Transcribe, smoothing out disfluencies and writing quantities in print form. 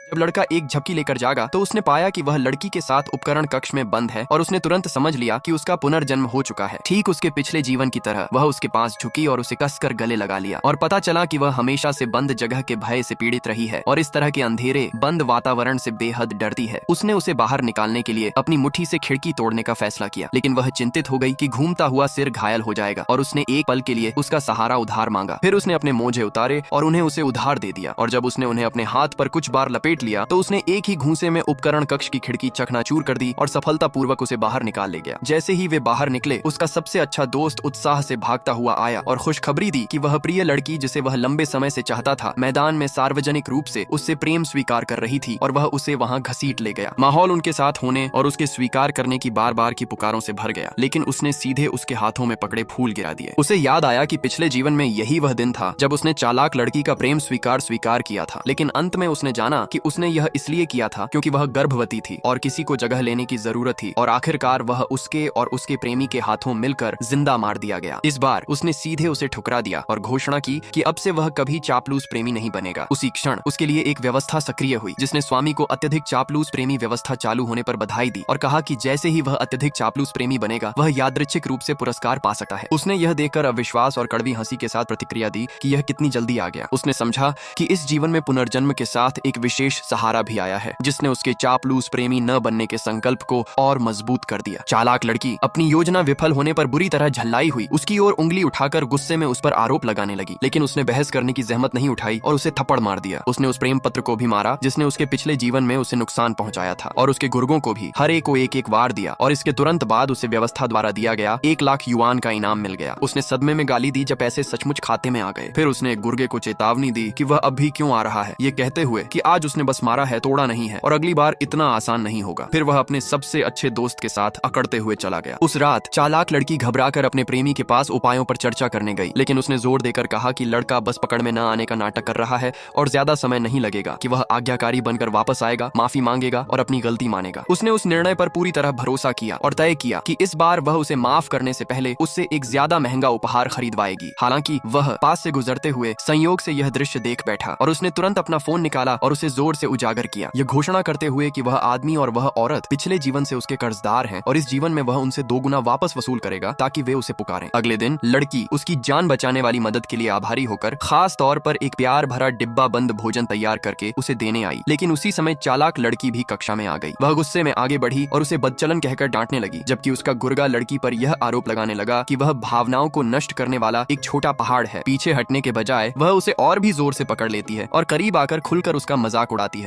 जब लड़का एक झपकी लेकर जागा तो उसने पाया कि वह लड़की के साथ उपकरण कक्ष में बंद है और उसने तुरंत समझ लिया कि उसका पुनर्जन्म हो चुका है। ठीक उसके पिछले जीवन की तरह वह उसके पास झुकी और उसे कसकर गले लगा लिया और पता चला कि वह हमेशा से बंद जगह के भय से पीड़ित रही है और इस तरह के अंधेरे बंद वातावरण से बेहद डरती है। उसने उसे बाहर निकालने के लिए अपनी मुट्ठी से खिड़की तोड़ने का फैसला किया, लेकिन वह चिंतित हो गई कि घूमता हुआ सिर घायल हो जाएगा और उसने एक पल के लिए उसका सहारा उधार मांगा। फिर उसने अपने मोजे उतारे और उन्हें उसे उधार दे दिया और जब उसने उन्हें अपने हाथ पर कुछ बार लपेट लिया तो उसने एक ही घूंसे में उपकरण कक्ष की खिड़की चकनाचूर कर दी और सफलतापूर्वक उसे बाहर निकाल ले गया। जैसे ही वे बाहर निकले उसका सबसे अच्छा दोस्त उत्साह से भागता हुआ आया और खुशखबरी दी कि वह प्रिय लड़की जिसे वह लंबे समय से चाहता था मैदान में सार्वजनिक रूप से उससे प्रेम स्वीकार कर रही थी और वह उसे वहां घसीट ले गया। माहौल उनके साथ होने और उसके स्वीकार करने की बार बार की पुकारों से भर गया, लेकिन उसने सीधे उसके हाथों में पकड़े फूल गिरा दिए। उसे याद आया कि पिछले जीवन में यही वह दिन था जब उसने चालाक लड़की का प्रेम स्वीकार किया था, लेकिन अंत में उसने जाना कि उसने यह इसलिए किया था क्योंकि वह गर्भवती थी और किसी को जगह लेने की जरूरत थी और आखिरकार वह उसके और उसके प्रेमी के हाथों मिलकर जिंदा मार दिया गया। इस बार उसने सीधे उसे ठुकरा दिया और घोषणा की कि अब से वह कभी चापलूस प्रेमी नहीं बनेगा। उसी क्षण उसके लिए एक व्यवस्था सक्रिय हुई जिसने स्वामी को अत्यधिक चापलूस प्रेमी व्यवस्था चालू होने पर बधाई दी और कहा कि जैसे ही वह अत्यधिक चापलूस प्रेमी बनेगा वह यादृच्छिक रूप से पुरस्कार पा सकता है। उसने यह देखकर अविश्वास और कड़वी हंसी के साथ प्रतिक्रिया दी कि यह कितनी जल्दी आ गया। उसने समझा कि इस जीवन में पुनर्जन्म के साथ एक विशेष सहारा भी आया है जिसने उसके चापलूस प्रेमी न बनने के संकल्प को और मजबूत कर दिया। चालाक लड़की अपनी योजना विफल होने पर बुरी तरह झल्लाई हुई उसकी ओर उंगली उठाकर गुस्से में उस पर आरोप लगाने लगी, लेकिन उसने बहस करने की जहमत नहीं उठाई और उसे थप्पड़ मार दिया। उसने उस प्रेम पत्र को भी मारा जिसने उसके पिछले जीवन में उसे नुकसान पहुंचाया था और उसके गुर्गों को भी हर एक को एक एक वार दिया और इसके तुरंत बाद उसे व्यवस्था द्वारा दिया गया 1 लाख युआन का इनाम मिल गया। उसने सदमे में गाली दी जब पैसे सचमुच खाते में आ गए। फिर उसने एक गुर्गे को चेतावनी दी कि वह अब भी क्यों आ रहा है, ये कहते हुए कि आज उसने बस मारा है, तोड़ा नहीं है और अगली बार इतना आसान नहीं होगा। फिर वह अपने सबसे अच्छे दोस्त के साथ अकड़ते हुए चला गया। उस रात चालाक लड़की घबराकर अपने प्रेमी के पास उपायों पर चर्चा करने गई, लेकिन उसने जोर देकर कहा कि लड़का बस पकड़ में न आने का नाटक कर रहा है और ज्यादा समय नहीं लगेगा कि वह आज्ञाकारी बनकर वापस आएगा, माफी मांगेगा और अपनी गलती मानेगा। उसने उस निर्णय पर पूरी तरह भरोसा किया और तय किया कि इस बार वह उसे माफ करने से पहले उससे एक ज्यादा महंगा उपहार खरीदवाएगी। हालांकि वह पास से गुजरते हुए संयोग से यह दृश्य देख बैठा और उसने तुरंत अपना फोन निकाला और उसे जोर से उजागर किया, यह घोषणा करते हुए कि वह आदमी और वह औरत पिछले जीवन से उसके कर्जदार हैं और इस जीवन में वह उनसे 2 गुना वापस वसूल करेगा ताकि वे उसे पुकारें। अगले दिन लड़की उसकी जान बचाने वाली मदद के लिए आभारी होकर खास तौर पर एक प्यार भरा डिब्बा बंद भोजन तैयार करके उसे देने आई, लेकिन उसी समय चालाक लड़की भी कक्षा में आ गई। वह गुस्से में आगे बढ़ी और उसे बदचलन कहकर डांटने लगी, जबकि उसका गुर्गा लड़की पर यह आरोप लगाने लगा कि वह भावनाओं को नष्ट करने वाला एक छोटा पहाड़ है। पीछे हटने के बजाय वह उसे और भी जोर से पकड़ लेती है और करीब आकर खुलकर उसका मजाक उड़ाती है।